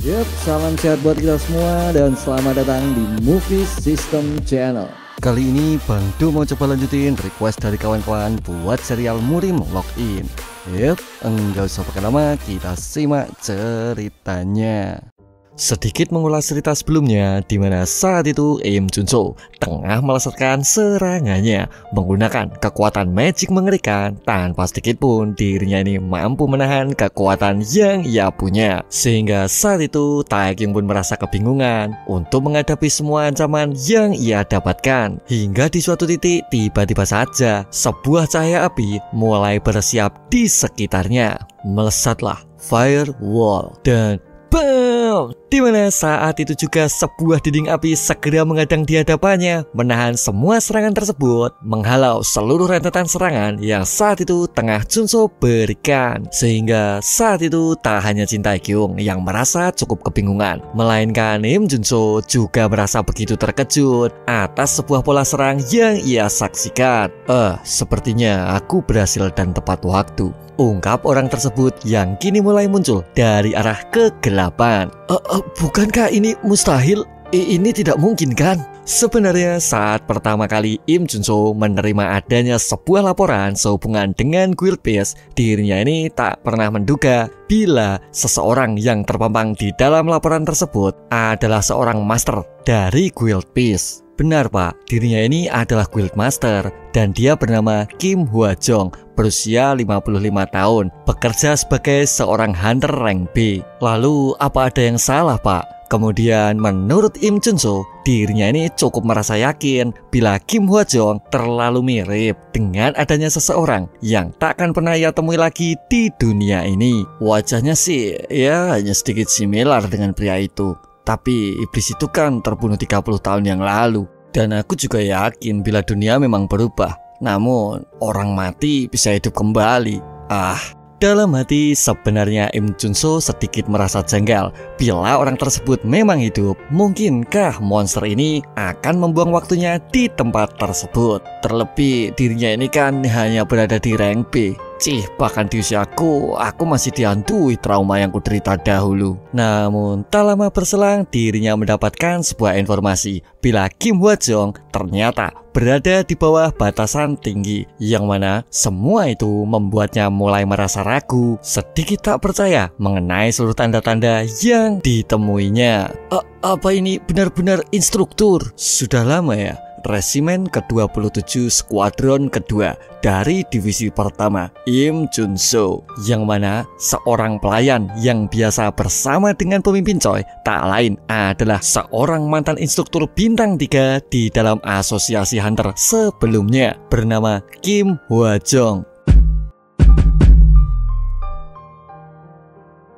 Yap, salam sehat buat kita semua dan selamat datang di Movie System Channel. Kali ini Bang Do mau coba lanjutin request dari kawan-kawan buat serial Murim Login. Yap, enggak usah pakai lama, kita simak ceritanya. Sedikit mengulas cerita sebelumnya, di mana saat itu Im Junso tengah melesatkan serangannya menggunakan kekuatan magic mengerikan tanpa sedikit pun dirinya ini mampu menahan kekuatan yang ia punya. Sehingga saat itu Taekyung pun merasa kebingungan untuk menghadapi semua ancaman yang ia dapatkan. Hingga di suatu titik tiba-tiba saja sebuah cahaya api mulai bersiap di sekitarnya. Melesatlah firewall dan BAM! Dimana saat itu juga sebuah dinding api segera menghadang di hadapannya, menahan semua serangan tersebut, menghalau seluruh rentetan serangan yang saat itu tengah Junso berikan. Sehingga saat itu tak hanya Jin Taekyung yang merasa cukup kebingungan, melainkan Im Junso juga merasa begitu terkejut atas sebuah pola serang yang ia saksikan. Sepertinya aku berhasil dan tepat waktu, ungkap orang tersebut yang kini mulai muncul dari arah kegelapan. Bukankah ini mustahil? Ini tidak mungkin kan? Sebenarnya saat pertama kali Im Junso menerima adanya sebuah laporan sehubungan dengan Guild Peace, dirinya ini tak pernah menduga bila seseorang yang terpampang di dalam laporan tersebut adalah seorang master dari Guild Peace. Benar pak, dirinya ini adalah Guild Master dan dia bernama Kim Hwa Jong, berusia 55 tahun, bekerja sebagai seorang hunter rank B. Lalu apa ada yang salah pak? Kemudian menurut Im Junso, dirinya ini cukup merasa yakin bila Kim Hwa Jong terlalu mirip dengan adanya seseorang yang tak akan pernah ia temui lagi di dunia ini. Wajahnya sih ya hanya sedikit similar dengan pria itu. Tapi iblis itu kan terbunuh 30 tahun yang lalu. Dan aku juga yakin bila dunia memang berubah, namun orang mati bisa hidup kembali. Dalam hati sebenarnya Im Junso sedikit merasa janggal bila orang tersebut memang hidup. Mungkinkah monster ini akan membuang waktunya di tempat tersebut? Terlebih dirinya ini kan hanya berada di rank B. Bahkan di usiaku, aku masih dihantui trauma yang kuderita dahulu. Namun tak lama berselang dirinya mendapatkan sebuah informasi bila Kim Hwa Jong ternyata berada di bawah batasan tinggi, yang mana semua itu membuatnya mulai merasa ragu, sedikit tak percaya mengenai seluruh tanda-tanda yang ditemuinya. Apa ini benar-benar instruktur? Sudah lama ya? Resimen ke-27 Skuadron kedua dari divisi pertama Im Junso, yang mana seorang pelayan yang biasa bersama dengan pemimpin Choi tak lain adalah seorang mantan instruktur bintang 3 di dalam asosiasi hunter sebelumnya bernama Kim Hwa Jong.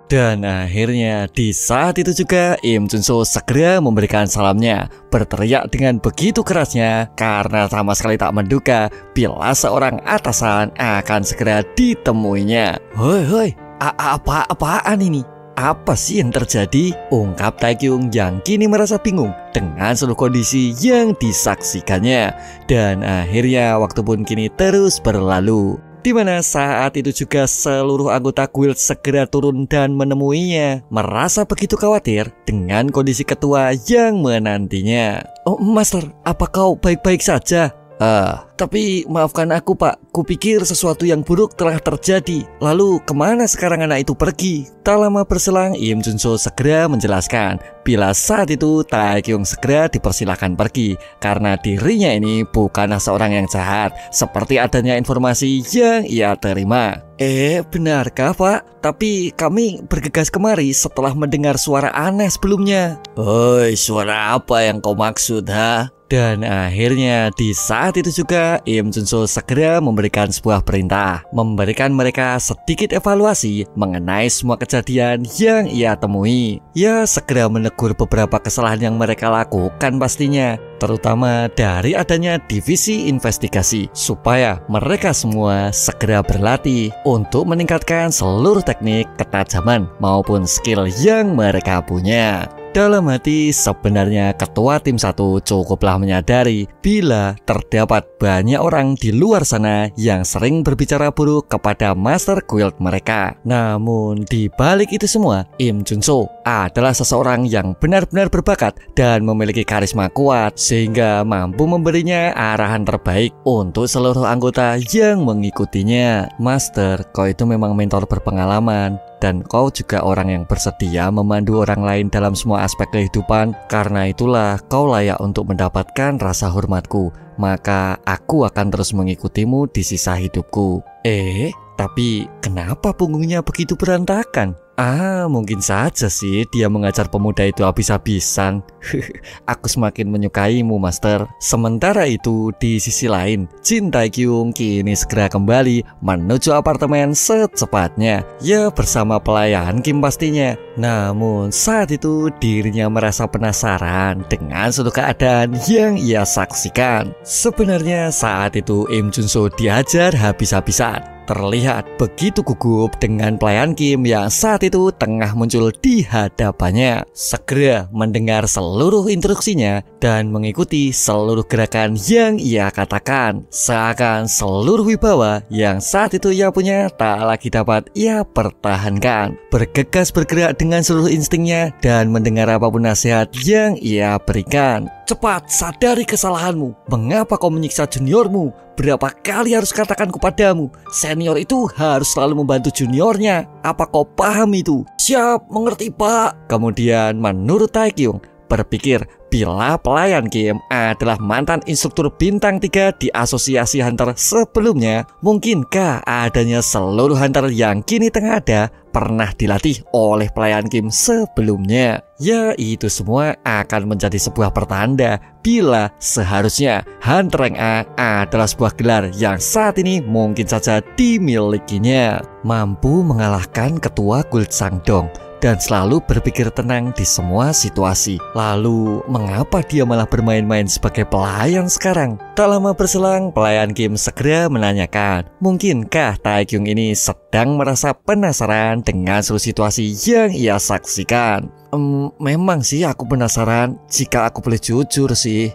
Dan akhirnya di saat itu juga Im Junso segera memberikan salamnya, berteriak dengan begitu kerasnya karena sama sekali tak menduga bila seorang atasan akan segera ditemuinya. Hoi, apaan ini? Apa sih yang terjadi? Ungkap Taekyung yang kini merasa bingung dengan seluruh kondisi yang disaksikannya. Dan akhirnya waktu pun kini terus berlalu, di mana saat itu juga seluruh anggota guild segera turun dan menemuinya, merasa begitu khawatir dengan kondisi ketua yang menantinya. Master, apa kau baik-baik saja? Tapi maafkan aku pak, kupikir sesuatu yang buruk telah terjadi. Lalu kemana sekarang anak itu pergi? Tak lama berselang Im Junso segera menjelaskan bila saat itu Taekyung segera dipersilakan pergi karena dirinya ini bukanlah seorang yang jahat seperti adanya informasi yang ia terima. Benarkah pak? Tapi kami bergegas kemari setelah mendengar suara aneh sebelumnya. Suara apa yang kau maksud ha? Dan akhirnya di saat itu juga Im Junso segera memberikan sebuah perintah, memberikan mereka sedikit evaluasi mengenai semua kejadian yang ia temui. Ia segera menegur beberapa kesalahan yang mereka lakukan pastinya, terutama dari adanya divisi investigasi, supaya mereka semua segera berlatih untuk meningkatkan seluruh teknik, ketajaman maupun skill yang mereka punya. Dalam hati sebenarnya ketua tim 1 cukuplah menyadari bila terdapat banyak orang di luar sana yang sering berbicara buruk kepada Master Guild mereka. Namun di balik itu semua, Im Junso adalah seseorang yang benar-benar berbakat dan memiliki karisma kuat sehingga mampu memberinya arahan terbaik untuk seluruh anggota yang mengikutinya. Master, kau itu memang mentor berpengalaman dan kau juga orang yang bersedia memandu orang lain dalam semua aspek kehidupan. Karena itulah kau layak untuk mendapatkan rasa hormatku. Maka aku akan terus mengikutimu di sisa hidupku. Tapi kenapa punggungnya begitu berantakan? Mungkin saja sih dia mengajar pemuda itu habis-habisan. Aku semakin menyukaimu, Master. Sementara itu, di sisi lain, Jin Taekyung kini segera kembali menuju apartemen secepatnya. Ya, bersama pelayan Kim pastinya. Namun, saat itu dirinya merasa penasaran dengan suatu keadaan yang ia saksikan. Sebenarnya saat itu Im Junso diajar habis-habisan. Terlihat begitu gugup dengan pelayan Kim yang saat itu tengah muncul di hadapannya. Segera mendengar seluruh instruksinya dan mengikuti seluruh gerakan yang ia katakan. Seakan seluruh wibawa yang saat itu ia punya tak lagi dapat ia pertahankan. Bergegas bergerak dengan seluruh instingnya dan mendengar apapun nasihat yang ia berikan. Cepat sadari kesalahanmu. Mengapa kau menyiksa juniormu? Berapa kali harus katakan kepadamu, senior itu harus selalu membantu juniornya. Apa kau paham itu? Siap, mengerti Pak. Kemudian menurut Taekyung berpikir bila pelayan Kim adalah mantan instruktur bintang 3 di asosiasi hunter sebelumnya, mungkinkah adanya seluruh hunter yang kini tengah ada pernah dilatih oleh pelayan Kim sebelumnya? Ya, itu semua akan menjadi sebuah pertanda bila seharusnya Hunter Rank A adalah sebuah gelar yang saat ini mungkin saja dimilikinya. Mampu mengalahkan ketua Guild Sangdong dan selalu berpikir tenang di semua situasi. Lalu, mengapa dia malah bermain-main sebagai pelayan sekarang? Tak lama berselang, pelayan Kim segera menanyakan, mungkinkah Taekyung ini sedang merasa penasaran dengan seluruh situasi yang ia saksikan? Memang sih aku penasaran, jika aku boleh jujur sih.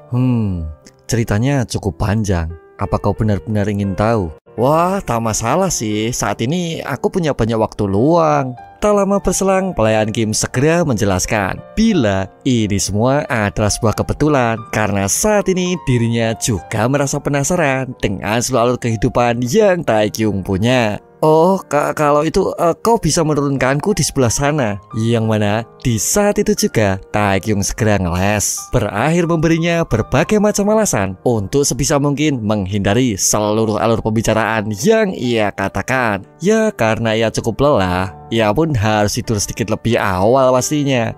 Ceritanya cukup panjang. Apa kau benar-benar ingin tahu? Wah, tak masalah sih, saat ini aku punya banyak waktu luang. Tak lama berselang, pelayan Kim segera menjelaskan bila ini semua adalah sebuah kebetulan karena saat ini dirinya juga merasa penasaran dengan seluruh kehidupan yang Taekyung punya. Oh, kalau itu kau bisa menurunkanku di sebelah sana. Yang mana di saat itu juga Taekyung segera ngeles. Berakhir memberinya berbagai macam alasan untuk sebisa mungkin menghindari seluruh alur pembicaraan yang ia katakan. Ya, karena ia cukup lelah, ia pun harus tidur sedikit lebih awal pastinya.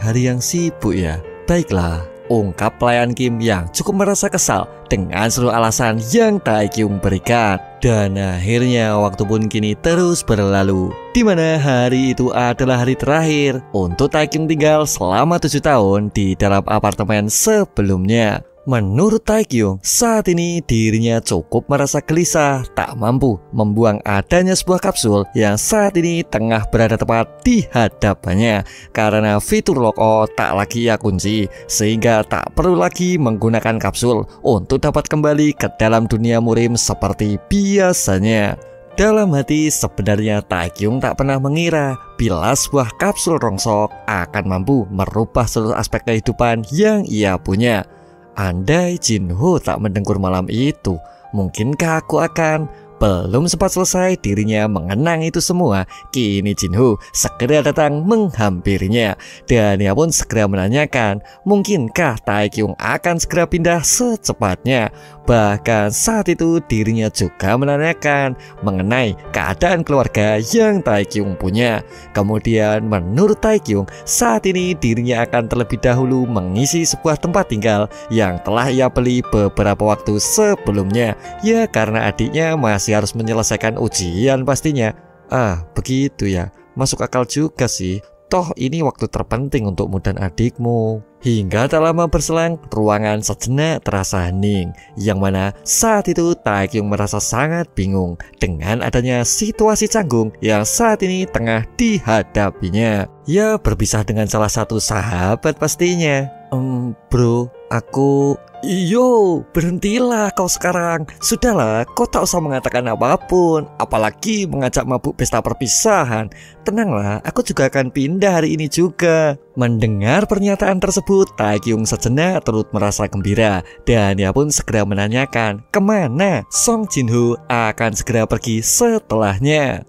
Hari yang sibuk ya. Baiklah, ungkap pelayan Kim yang cukup merasa kesal dengan seluruh alasan yang Taekyung berikan. Dan akhirnya waktu pun kini terus berlalu, di mana hari itu adalah hari terakhir untuk Taekyung tinggal selama 7 tahun di dalam apartemen sebelumnya. Menurut Taekyung, saat ini dirinya cukup merasa gelisah, tak mampu membuang adanya sebuah kapsul yang saat ini tengah berada tepat di hadapannya. Karena fitur lock-out tak lagi ia kunci, sehingga tak perlu lagi menggunakan kapsul untuk dapat kembali ke dalam dunia murim seperti biasanya. Dalam hati sebenarnya Taekyung tak pernah mengira bila sebuah kapsul rongsok akan mampu merubah seluruh aspek kehidupan yang ia punya. Andai Jinho tak mendengkur malam itu, mungkinkah aku akan... Belum sempat selesai dirinya mengenang itu semua, kini Jinho segera datang menghampirinya. Dan ia pun segera menanyakan, mungkinkah Taekyung akan segera pindah secepatnya. Bahkan saat itu dirinya juga menanyakan mengenai keadaan keluarga yang Taekyung punya. Kemudian menurut Taekyung, saat ini dirinya akan terlebih dahulu mengisi sebuah tempat tinggal yang telah ia beli beberapa waktu sebelumnya. Ya, karena adiknya masih harus menyelesaikan ujian pastinya. Begitu ya, masuk akal juga sih. Toh ini waktu terpenting untukmu dan adikmu. Hingga tak lama berselang, ruangan sejenak terasa hening. Yang mana saat itu Taekyung merasa sangat bingung dengan adanya situasi canggung yang saat ini tengah dihadapinya. Ya, berpisah dengan salah satu sahabat pastinya. Bro, aku... Iyo, berhentilah kau sekarang. Sudahlah, kau tak usah mengatakan apapun, apalagi mengajak mabuk pesta perpisahan. Tenanglah, aku juga akan pindah hari ini juga. Mendengar pernyataan tersebut, Taekyung sejenak turut merasa gembira. Dan ia pun segera menanyakan kemana Song Jinho akan segera pergi setelahnya.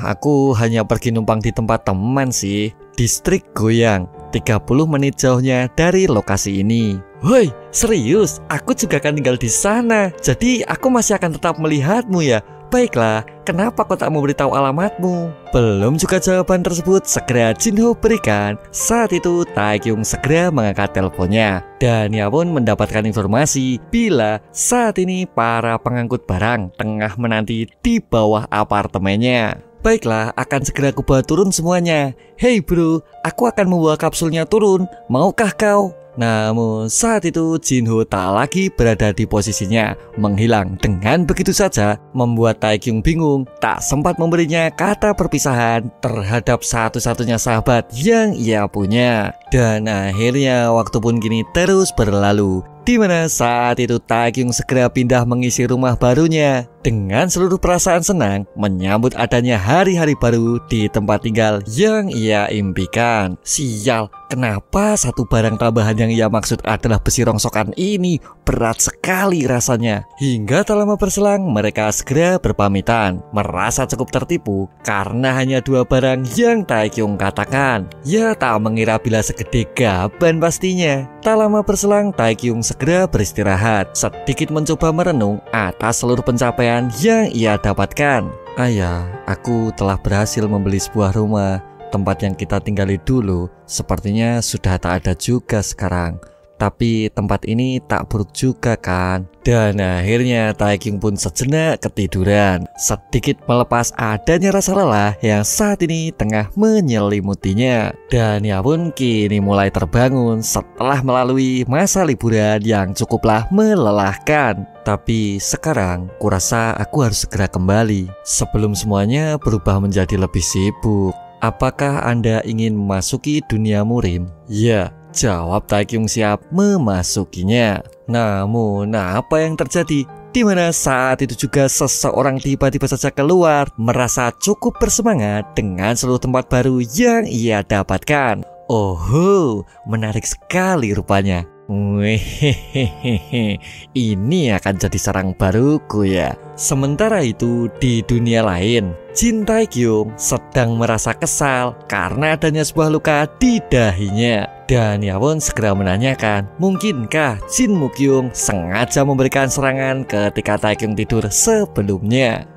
Aku hanya pergi numpang di tempat teman sih, distrik Goyang, 30 menit jauhnya dari lokasi ini. Woi, serius? Aku juga akan tinggal di sana. Jadi aku masih akan tetap melihatmu ya. Baiklah, kenapa kau tak memberitahu alamatmu? Belum juga jawaban tersebut segera Jinho berikan. Saat itu Taekyung segera mengangkat teleponnya. Dan ia pun mendapatkan informasi bila saat ini para pengangkut barang tengah menanti di bawah apartemennya. Baiklah, akan segera aku bawa turun semuanya. Hei bro, aku akan membawa kapsulnya turun. Maukah kau? Namun saat itu Jinho tak lagi berada di posisinya, menghilang dengan begitu saja, membuat Taekyung bingung, tak sempat memberinya kata perpisahan terhadap satu-satunya sahabat yang ia punya. Dan akhirnya waktu pun kini terus berlalu, di mana saat itu Taekyung segera pindah mengisi rumah barunya dengan seluruh perasaan senang menyambut adanya hari-hari baru di tempat tinggal yang ia impikan. Sial, kenapa satu barang tambahan yang ia maksud adalah besi rongsokan ini berat sekali rasanya. Hingga tak lama berselang mereka segera berpamitan, merasa cukup tertipu karena hanya 2 barang yang Taekyung katakan. Ya tak mengira bila segede gaban pastinya. Tak lama berselang Taekyung segera beristirahat, sedikit mencoba merenung atas seluruh pencapaian yang ia dapatkan. Ayah, aku telah berhasil membeli sebuah rumah. Tempat yang kita tinggali dulu sepertinya sudah tak ada juga sekarang. Tapi tempat ini tak buruk juga kan. Dan akhirnya Taekyung pun sejenak ketiduran, sedikit melepas adanya rasa lelah yang saat ini tengah menyelimutinya. Dan ia pun kini mulai terbangun setelah melalui masa liburan yang cukuplah melelahkan. Tapi sekarang kurasa aku harus segera kembali sebelum semuanya berubah menjadi lebih sibuk. Apakah Anda ingin memasuki dunia murim? Ya, jawab Taekyung siap memasukinya. Namun apa yang terjadi? Di mana saat itu juga seseorang tiba-tiba saja keluar, merasa cukup bersemangat dengan seluruh tempat baru yang ia dapatkan. Oh, menarik sekali rupanya. Wehehehe, ini akan jadi sarang baruku ya. Sementara itu di dunia lain, Jin Taekyung sedang merasa kesal karena adanya sebuah luka di dahinya. Dan ia pun segera menanyakan, mungkinkah Jin Mukyung sengaja memberikan serangan ketika Taekyung tidur sebelumnya?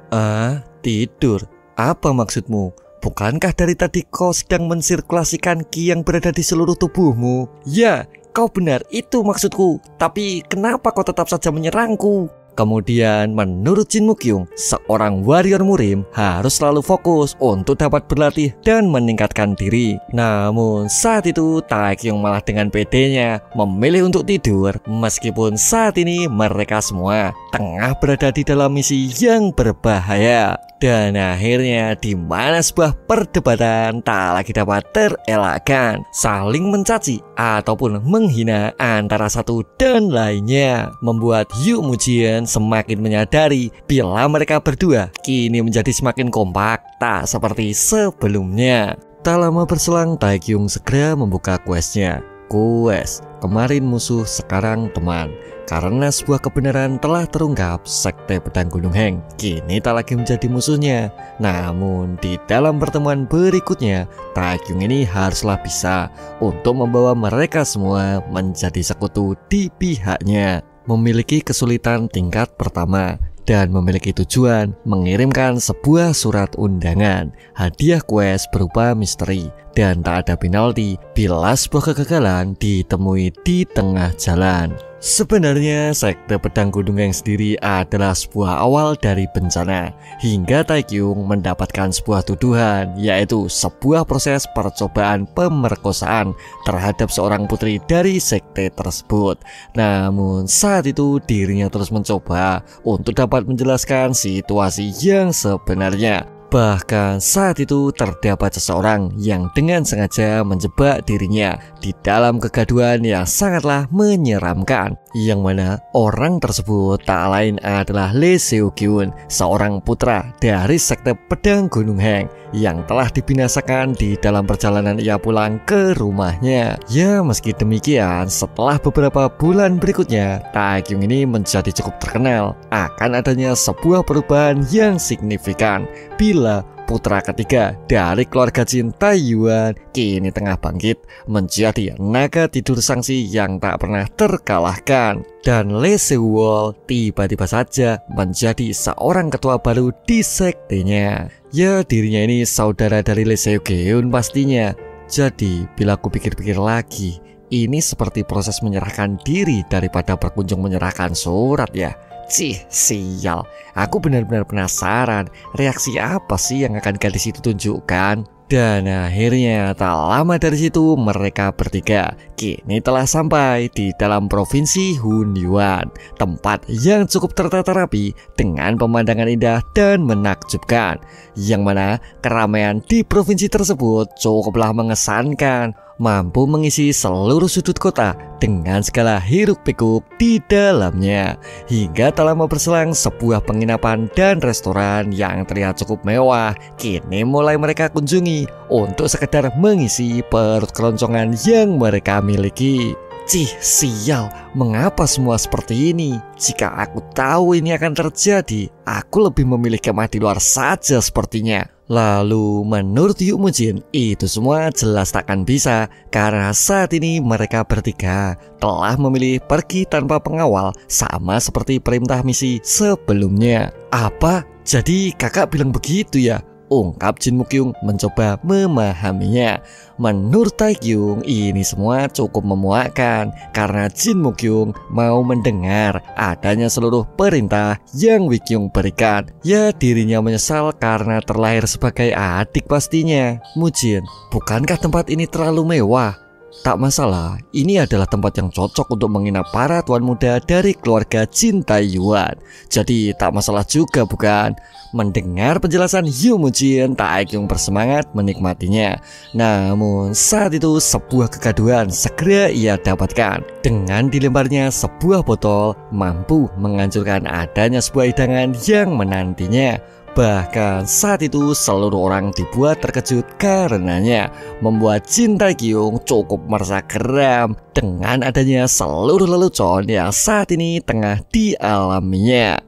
Tidur? Apa maksudmu? Bukankah dari tadi kau sedang mensirkulasikan ki yang berada di seluruh tubuhmu? Ya, kau benar, itu maksudku. Tapi kenapa kau tetap saja menyerangku? Kemudian menurut Jin Mukyung, seorang warrior murim harus selalu fokus untuk dapat berlatih dan meningkatkan diri. Namun saat itu Taekyung malah dengan pedenya memilih untuk tidur, meskipun saat ini mereka semua tengah berada di dalam misi yang berbahaya. Dan akhirnya di mana sebuah perdebatan tak lagi dapat terelakkan, saling mencaci ataupun menghina antara satu dan lainnya, membuat Yu Mujian semakin menyadari bila mereka berdua kini menjadi semakin kompak, tak seperti sebelumnya. Tak lama berselang Taekyung segera membuka questnya. Quest, kemarin musuh sekarang teman. Karena sebuah kebenaran telah terungkap, Sekte Pedang Gunung Heng kini tak lagi menjadi musuhnya. Namun di dalam pertemuan berikutnya, Taekyung ini haruslah bisa untuk membawa mereka semua menjadi sekutu di pihaknya. Memiliki kesulitan tingkat pertama dan memiliki tujuan mengirimkan sebuah surat undangan, hadiah quest berupa misteri, dan tak ada penalti bila sebuah kegagalan ditemui di tengah jalan. Sebenarnya sekte pedang Gunung Heng sendiri adalah sebuah awal dari bencana hingga Taekyung mendapatkan sebuah tuduhan, yaitu sebuah proses percobaan pemerkosaan terhadap seorang putri dari sekte tersebut. Namun saat itu dirinya terus mencoba untuk dapat menjelaskan situasi yang sebenarnya. Bahkan saat itu terdapat seseorang yang dengan sengaja menjebak dirinya di dalam kegaduhan yang sangatlah menyeramkan, yang mana orang tersebut tak lain adalah Lee Seo-gyun, seorang putra dari sekte pedang Gunung Heng yang telah dibinasakan di dalam perjalanan ia pulang ke rumahnya. Ya, meski demikian, setelah beberapa bulan berikutnya, Taekyung ini menjadi cukup terkenal akan adanya sebuah perubahan yang signifikan bila putra ketiga dari keluarga Jin Tae-yuan kini tengah bangkit menjadi naga tidur sangsi yang tak pernah terkalahkan. Dan Lee Seo-wol tiba-tiba saja menjadi seorang ketua baru di sektenya. Ya, dirinya ini saudara dari Lee Seo-gyun pastinya. Jadi bila aku pikir-pikir lagi, ini seperti proses menyerahkan diri daripada berkunjung menyerahkan surat ya. Cih, sial. Aku benar-benar penasaran reaksi apa sih yang akan gadis itu tunjukkan. Dan akhirnya tak lama dari situ mereka bertiga kini telah sampai di dalam provinsi Hunyuan, tempat yang cukup tertata rapi dengan pemandangan indah dan menakjubkan, yang mana keramaian di provinsi tersebut cukuplah mengesankan, mampu mengisi seluruh sudut kota dengan segala hiruk-pikuk di dalamnya. Hingga tak lama berselang sebuah penginapan dan restoran yang terlihat cukup mewah kini mulai mereka kunjungi untuk sekedar mengisi perut keroncongan yang mereka miliki. Cih, sial, mengapa semua seperti ini? Jika aku tahu ini akan terjadi, aku lebih memilih kemah di luar saja sepertinya. Lalu menurut Yu Mujin, itu semua jelas takkan bisa karena saat ini mereka bertiga telah memilih pergi tanpa pengawal sama seperti perintah misi sebelumnya. Apa? Jadi kakak bilang begitu ya? Ungkap Jin Mukyung mencoba memahaminya. Menurut Taekyung, ini semua cukup memuakkan karena Jin Mukyung mau mendengar adanya seluruh perintah yang Wikyung berikan. Ya, dirinya menyesal karena terlahir sebagai adik pastinya. Mujin, bukankah tempat ini terlalu mewah? Tak masalah, ini adalah tempat yang cocok untuk menginap para tuan muda dari keluarga Jin Tae-yuan. Jadi tak masalah juga bukan? Mendengar penjelasan Yu Mujin, Taekyung bersemangat menikmatinya. Namun saat itu sebuah kegaduhan segera ia dapatkan. Dengan dilemparnya sebuah botol mampu menghancurkan adanya sebuah hidangan yang menantinya. Bahkan saat itu seluruh orang dibuat terkejut karenanya, membuat Jin Taekyung cukup merasa geram dengan adanya seluruh lelucon yang saat ini tengah dialaminya.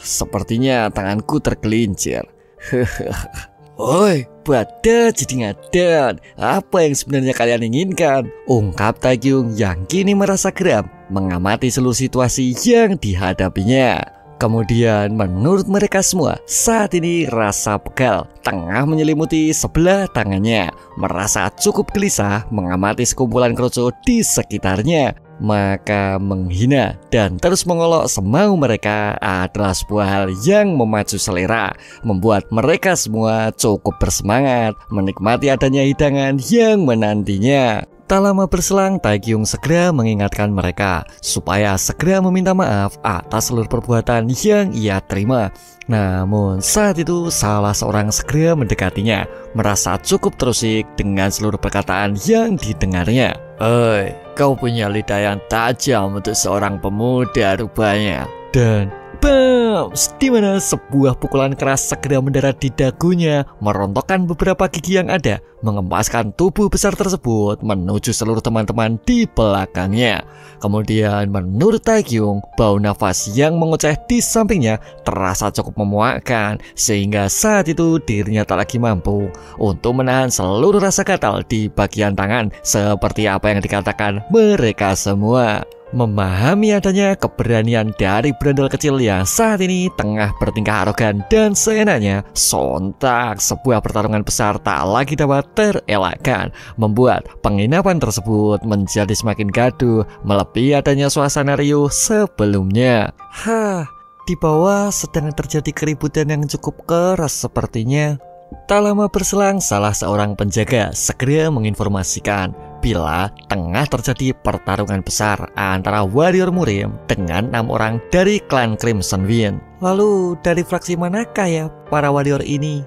Sepertinya tanganku tergelincir. Oi, pada jadi ngadan, apa yang sebenarnya kalian inginkan? Ungkap Taekyung yang kini merasa geram mengamati seluruh situasi yang dihadapinya. Kemudian menurut mereka semua, saat ini rasa pegal tengah menyelimuti sebelah tangannya. Merasa cukup gelisah mengamati sekumpulan kerucut di sekitarnya. Maka menghina dan terus mengolok semau mereka adalah sebuah hal yang memacu selera, membuat mereka semua cukup bersemangat menikmati adanya hidangan yang menantinya. Tak lama berselang, Taekyung segera mengingatkan mereka supaya segera meminta maaf atas seluruh perbuatan yang ia terima. Namun saat itu salah seorang segera mendekatinya, merasa cukup terusik dengan seluruh perkataan yang didengarnya. Oi, kau punya lidah yang tajam untuk seorang pemuda rupanya. Dan bams, di mana sebuah pukulan keras segera mendarat di dagunya, merontokkan beberapa gigi yang ada, mengempaskan tubuh besar tersebut menuju seluruh teman-teman di belakangnya. Kemudian menurut Taekyung, bau nafas yang mengoceh di sampingnya terasa cukup memuakkan, sehingga saat itu dirinya tak lagi mampu untuk menahan seluruh rasa gatal di bagian tangan seperti apa yang dikatakan mereka semua. Memahami adanya keberanian dari berandal kecil yang saat ini tengah bertingkah arogan dan seenaknya, sontak sebuah pertarungan besar tak lagi dapat terelakkan, membuat penginapan tersebut menjadi semakin gaduh melebihi adanya suasana riuh sebelumnya. Di bawah sedang terjadi keributan yang cukup keras sepertinya. Tak lama berselang, salah seorang penjaga segera menginformasikan bila tengah terjadi pertarungan besar antara warrior murim dengan 6 orang dari klan Crimson Wind. Lalu dari fraksi manakah ya para warrior ini?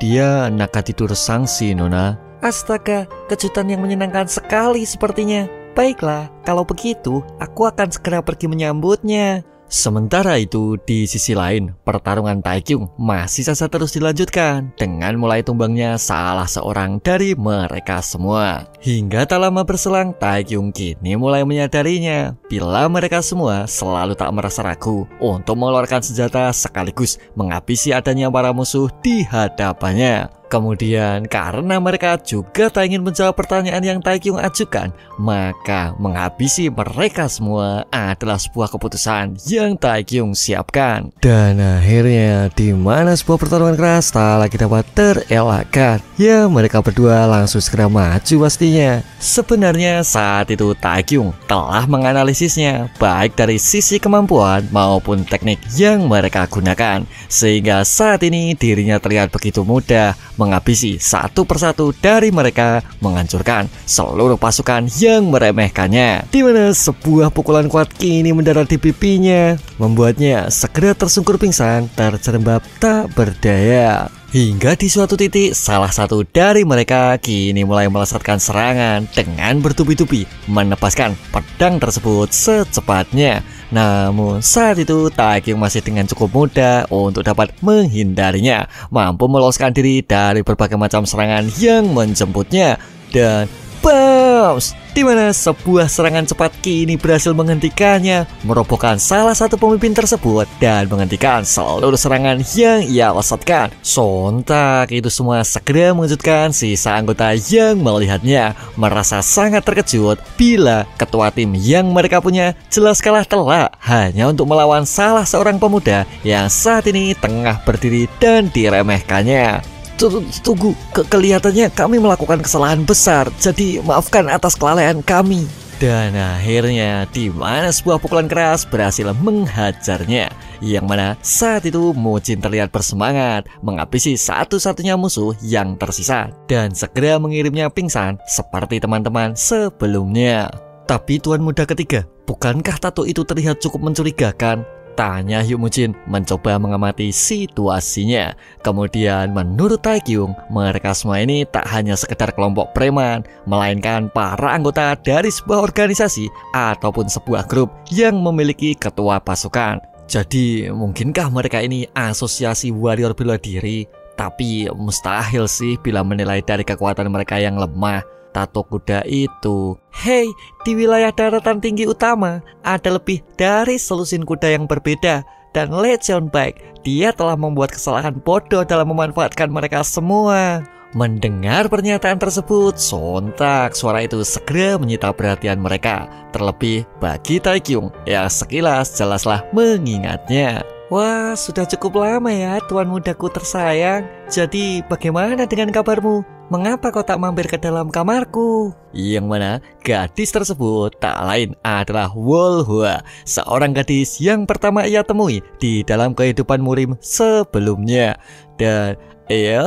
Dia naga tidur sangsi, Nona. Astaga, kejutan yang menyenangkan sekali sepertinya. Baiklah, kalau begitu aku akan segera pergi menyambutnya. Sementara itu, di sisi lain, pertarungan Taekyung masih saja terus dilanjutkan dengan mulai tumbangnya salah seorang dari mereka semua. Hingga tak lama berselang, Taekyung kini mulai menyadarinya bila mereka semua selalu tak merasa ragu untuk mengeluarkan senjata sekaligus menghabisi adanya para musuh di hadapannya. Kemudian karena mereka juga tak ingin menjawab pertanyaan yang Taekyung ajukan, maka menghabisi mereka semua adalah sebuah keputusan yang Taekyung siapkan. Dan akhirnya di mana sebuah pertarungan keras tak lagi dapat terelakkan, ya mereka berdua langsung segera maju pastinya. Sebenarnya saat itu Taekyung telah menganalisisnya baik dari sisi kemampuan maupun teknik yang mereka gunakan, sehingga saat ini dirinya terlihat begitu mudah menghabisi satu persatu dari mereka, menghancurkan seluruh pasukan yang meremehkannya. Di mana sebuah pukulan kuat kini mendarat di pipinya, membuatnya segera tersungkur pingsan, terjerembab tak berdaya. Hingga di suatu titik, salah satu dari mereka kini mulai melesatkan serangan dengan bertubi-tubi, menepaskan pedang tersebut secepatnya. Namun saat itu Taekyung masih dengan cukup mudah untuk dapat menghindarinya, mampu meloloskan diri dari berbagai macam serangan yang menjemputnya. Dan bounce, di mana sebuah serangan cepat kini berhasil menghentikannya, merobohkan salah satu pemimpin tersebut dan menghentikan seluruh serangan yang ia lesatkan. Sontak itu semua segera mengejutkan sisa anggota yang melihatnya, merasa sangat terkejut bila ketua tim yang mereka punya jelas kalah telak hanya untuk melawan salah seorang pemuda yang saat ini tengah berdiri dan diremehkannya. Tunggu, kelihatannya kami melakukan kesalahan besar, jadi maafkan atas kelalaian kami. Dan akhirnya di mana sebuah pukulan keras berhasil menghajarnya, yang mana saat itu Mujin terlihat bersemangat menghabisi satu-satunya musuh yang tersisa dan segera mengirimnya pingsan seperti teman-teman sebelumnya. Tapi tuan muda ketiga, bukankah tato itu terlihat cukup mencurigakan? Tanya Hyo Mujin mencoba mengamati situasinya. Kemudian menurut Taekyung, mereka semua ini tak hanya sekedar kelompok preman, melainkan para anggota dari sebuah organisasi ataupun sebuah grup yang memiliki ketua pasukan. Jadi mungkinkah mereka ini asosiasi warrior bela diri? Tapi mustahil sih bila menilai dari kekuatan mereka yang lemah. Tato kuda itu, hei, di wilayah daratan tinggi utama ada lebih dari selusin kuda yang berbeda. Dan Legion Bike, dia telah membuat kesalahan bodoh dalam memanfaatkan mereka semua. Mendengar pernyataan tersebut, sontak suara itu segera menyita perhatian mereka. Terlebih bagi Taekyung yang sekilas jelaslah mengingatnya. Wah, sudah cukup lama ya tuan mudaku tersayang. Jadi bagaimana dengan kabarmu? Mengapa kau tak mampir ke dalam kamarku? Yang mana gadis tersebut tak lain adalah Wolhua, seorang gadis yang pertama ia temui di dalam kehidupan murim sebelumnya. Dan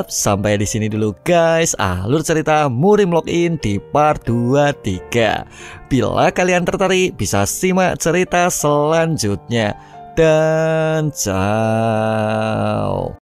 sampai di sini dulu guys alur cerita Murim Login di part 23. Bila kalian tertarik bisa simak cerita selanjutnya. Dan ciao.